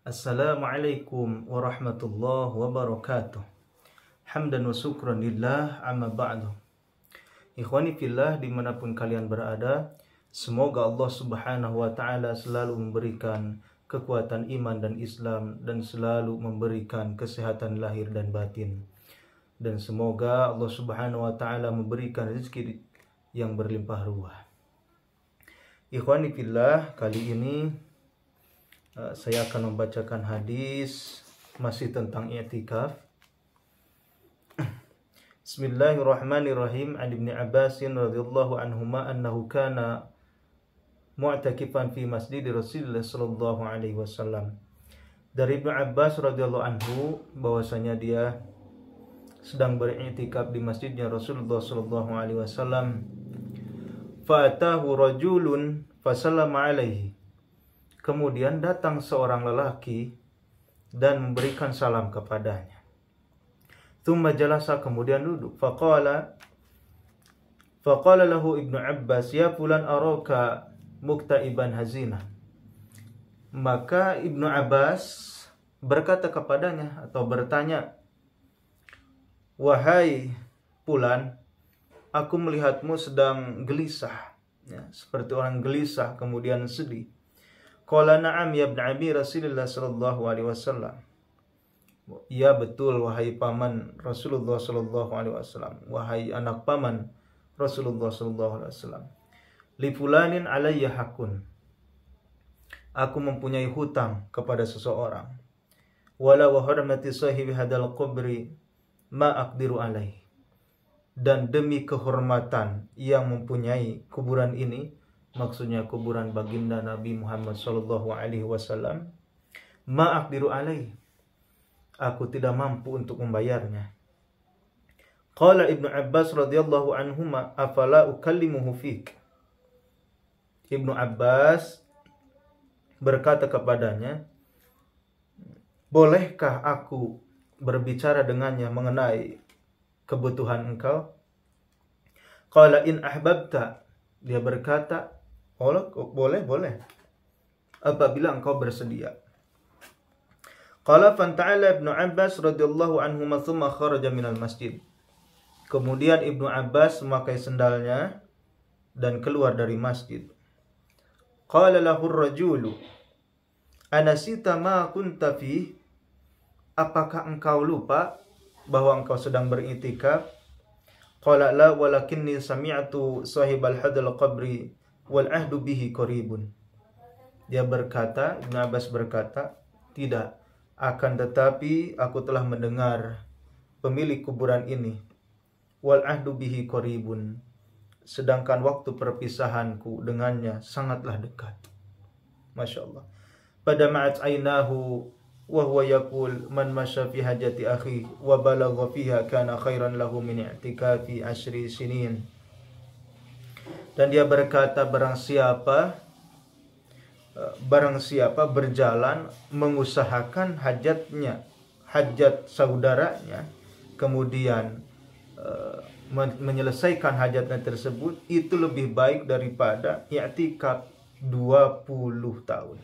Assalamualaikum warahmatullahi wabarakatuh. Hamdan wa syukran lillah, amma ba'du. Ikhwani fillah dimanapun kalian berada, semoga Allah subhanahu wa ta'ala selalu memberikan kekuatan iman dan Islam dan selalu memberikan kesehatan lahir dan batin. Dan semoga Allah subhanahu wa ta'ala memberikan rezeki yang berlimpah ruah. Ikhwani fillah, kali ini saya akan membacakan hadis masih tentang i'tikaf. Bismillahirrahmanirrahim. An Ibnu Abbas radhiyallahu anhuma annahu kana mu'takifan fi masjid Rasulullah sallallahu alaihi wasallam. Dari Ibnu Abbas radhiyallahu anhu bahwasanya dia sedang beriktikaf di masjidnya Rasulullah sallallahu alaihi wasallam. Fa'atahu rajulun fasallama alaihi. Kemudian datang seorang lelaki dan memberikan salam kepadanya. Thumma jalasa, kemudian duduk. Faqala lahu Ibnu Abbas, ya fulan araka muktaiban hazina. Maka Ibnu Abbas berkata kepadanya atau bertanya, wahai fulan, aku melihatmu sedang gelisah, ya, seperti orang gelisah kemudian sedih. Qala na'am ya ibn Abi Rasulullah sallallahu alaihi wasallam. Ya betul wahai paman Rasulullah sallallahu alaihi wasallam, wahai anak paman Rasulullah sallallahu alaihi wasallam. Li fulanin alayya hakun. Aku mempunyai hutang kepada seseorang. Wala wa hurmati sahibi hadal qabri ma aqdiru alaihi. Dan demi kehormatan yang mempunyai kuburan ini, maksudnya kuburan baginda Nabi Muhammad sallallahu alaihi wasallam, ma'aqdiru alaih, aku tidak mampu untuk membayarnya. Qala Ibnu Abbas radhiyallahu anhuma, afala ukallimuhu fik. Ibnu Abbas berkata kepadanya, bolehkah aku berbicara dengannya mengenai kebutuhan engkau? Qala in ahbabta, dia berkata, boleh apabila engkau bersedia. Qala fanta'ala Ibnu Abbas radhiyallahu anhu thumma kharaja minal masjid. Kemudian Ibnu Abbas memakai sendalnya dan keluar dari masjid. Qala lahu ar-rajulu anasita ma kunta fi. Apakah engkau lupa bahwa engkau sedang beriktikaf? Qala la walakinni sami'tu sahibal hadal qabri wal ahdu bihi qaribun. Dia berkata, Ibnu Abbas berkata, tidak, akan tetapi aku telah mendengar pemilik kuburan ini, wal ahdu bihi qaribun, sedangkan waktu perpisahanku dengannya sangatlah dekat. Masya Allah. Pada ma'at ainahu wa huwa yaqul man masya fi hajati akhi wa balagha fiha kana khairan lahu min i'tikafi 10 sinin. Dan dia berkata, barang siapa berjalan mengusahakan hajatnya, hajat saudaranya, kemudian menyelesaikan hajatnya tersebut, itu lebih baik daripada i'tikaf 20 tahun.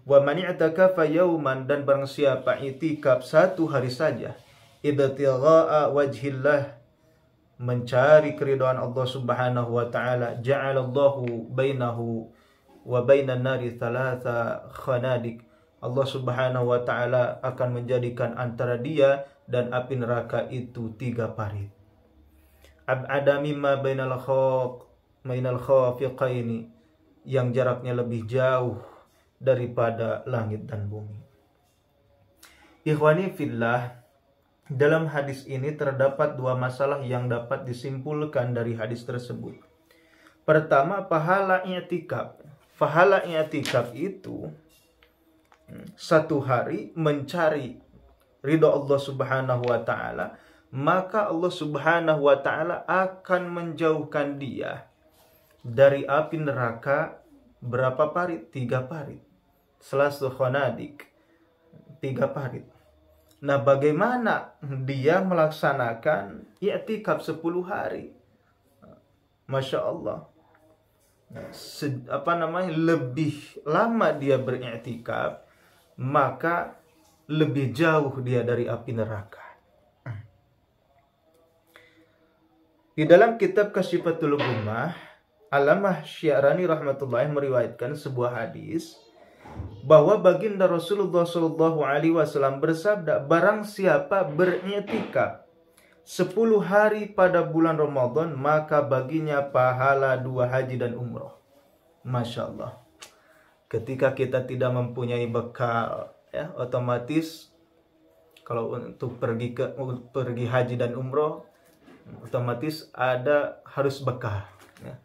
Wa man i'takafa yauman, dan barang siapa i'tikaf 1 hari saja, ibtigha'a wajhillah, mencari keridhaan Allah subhanahu wa ta'ala, ja'alallahu bainahu wa bainan nari thalatha khanadik. Allah subhanahu wa ta'ala akan menjadikan antara dia dan api neraka itu 3 parit. Ab'ada mimma bainal khafiqaini, yang jaraknya lebih jauh daripada langit dan bumi. Ikhwani fillah, dalam hadis ini terdapat 2 masalah yang dapat disimpulkan dari hadis tersebut. Pertama, pahala i'tikaf. Pahala i'tikaf itu 1 hari mencari ridha Allah subhanahu wa ta'ala, maka Allah subhanahu wa ta'ala akan menjauhkan dia dari api neraka berapa parit? 3 parit. Salasu khanadik, 3 parit. Nah, bagaimana dia melaksanakan i'tikaf 10 hari? Masya Allah. Lebih lama dia beriktikaf, maka lebih jauh dia dari api neraka. Di dalam kitab Kasyifatul Ghummah, Allamah Syarani rahmatullahi meriwayatkan sebuah hadis bahwa baginda Rasulullah Shallallahu Alaihi Wasallam bersabda, barang siapa beriktikaf 10 hari pada bulan Ramadan, maka baginya pahala 2 haji dan umroh. Masya Allah. Ketika kita tidak mempunyai bekal, ya, otomatis kalau untuk pergi haji dan umroh, otomatis harus bekal, ya,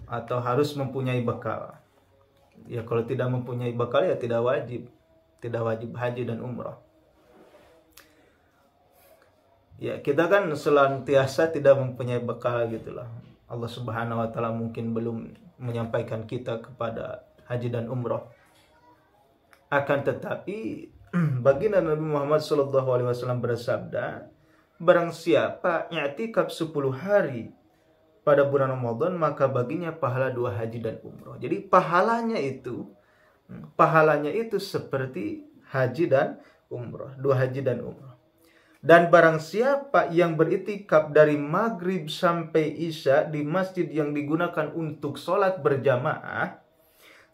atau harus mempunyai bekal. Ya, kalau tidak mempunyai bekal ya tidak wajib haji dan umroh. Ya, kita kan senantiasa tidak mempunyai bekal gitulah. Allah Subhanahu wa taala mungkin belum menyampaikan kita kepada haji dan umroh. Akan tetapi baginda Nabi Muhammad SAW bersabda, barang siapa i'tikaf 10 hari pada bulan Ramadan, maka baginya pahala 2 haji dan umroh. Jadi pahalanya itu seperti haji dan umroh, 2 haji dan umroh. Dan barang siapa yang beriktikaf dari maghrib sampai isya di masjid yang digunakan untuk sholat berjamaah,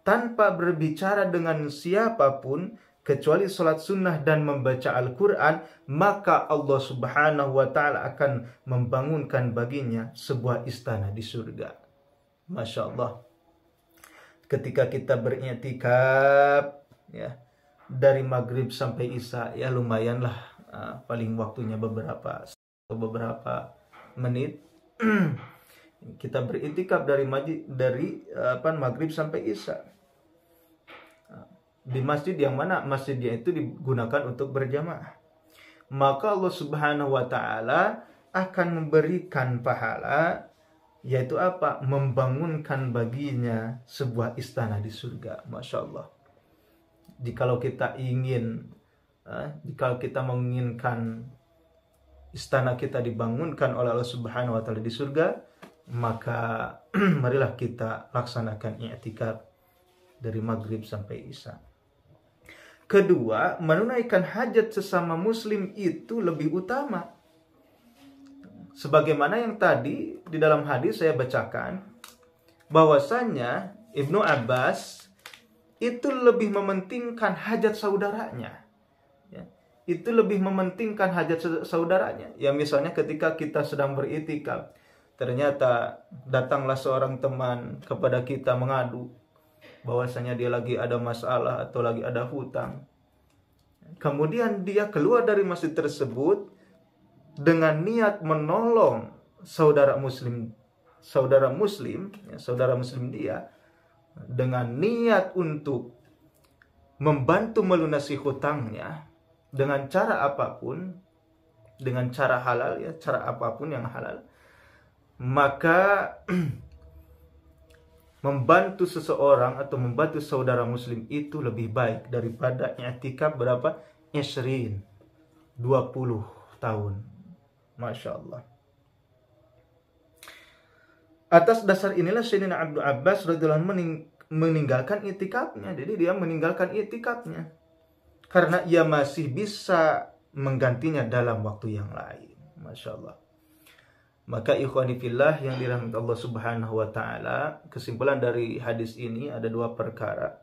tanpa berbicara dengan siapapun kecuali sholat sunnah dan membaca Al-Quran, maka Allah Subhanahu wa ta'ala akan membangunkan baginya sebuah istana di surga. Masya Allah. Ketika kita beriktikaf, ya, dari maghrib sampai isya, ya lumayanlah, paling waktunya beberapa menit. Kita beriktikaf dari maghrib sampai isya di masjid yang mana masjidnya itu digunakan untuk berjamaah, maka Allah Subhanahu wa ta'ala akan memberikan pahala, yaitu apa? Membangunkan baginya sebuah istana di surga. Masya Allah. Jikalau kita menginginkan istana kita dibangunkan oleh Allah Subhanahu wa ta'ala di surga, maka marilah kita laksanakan i'tikaf dari maghrib sampai isya. Kedua, menunaikan hajat sesama muslim itu lebih utama. Sebagaimana yang tadi di dalam hadis saya bacakan, bahwasanya Ibnu Abbas itu lebih mementingkan hajat saudaranya. Ya, itu lebih mementingkan hajat saudaranya. Ya, misalnya ketika kita sedang beriktikaf, ternyata datanglah seorang teman kepada kita mengadu bahwasanya dia lagi ada masalah atau lagi ada hutang. Kemudian dia keluar dari masjid tersebut dengan niat menolong saudara muslim dia, dengan niat untuk membantu melunasi hutangnya dengan cara apapun, dengan cara halal, ya, cara apapun yang halal, maka membantu seseorang atau membantu saudara muslim itu lebih baik daripada i'tikaf berapa? 20 tahun. Masya Allah. Atas dasar inilah Sayyidina Ibnu Abbas radhiyallahu anhu meninggalkan i'tikafnya. Jadi dia meninggalkan i'tikafnya karena ia masih bisa menggantinya dalam waktu yang lain. Masya Allah. Maka ikhwani fillah yang dirahmati Allah Subhanahu wa ta'ala, kesimpulan dari hadis ini ada 2 perkara.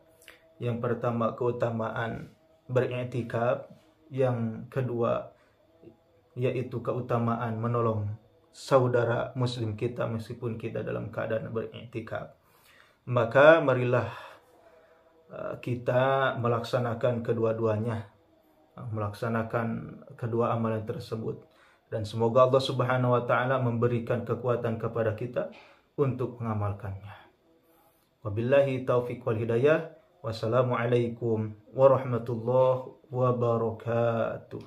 Yang pertama, keutamaan beriktikaf. Yang kedua, yaitu keutamaan menolong saudara muslim kita meskipun kita dalam keadaan beriktikaf. Maka marilah kita melaksanakan kedua-duanya, melaksanakan kedua amalan tersebut. Dan semoga Allah Subhanahu wa ta'ala memberikan kekuatan kepada kita untuk mengamalkannya. Wabillahi taufiq wal hidayah. Wassalamualaikum warahmatullahi wabarakatuh.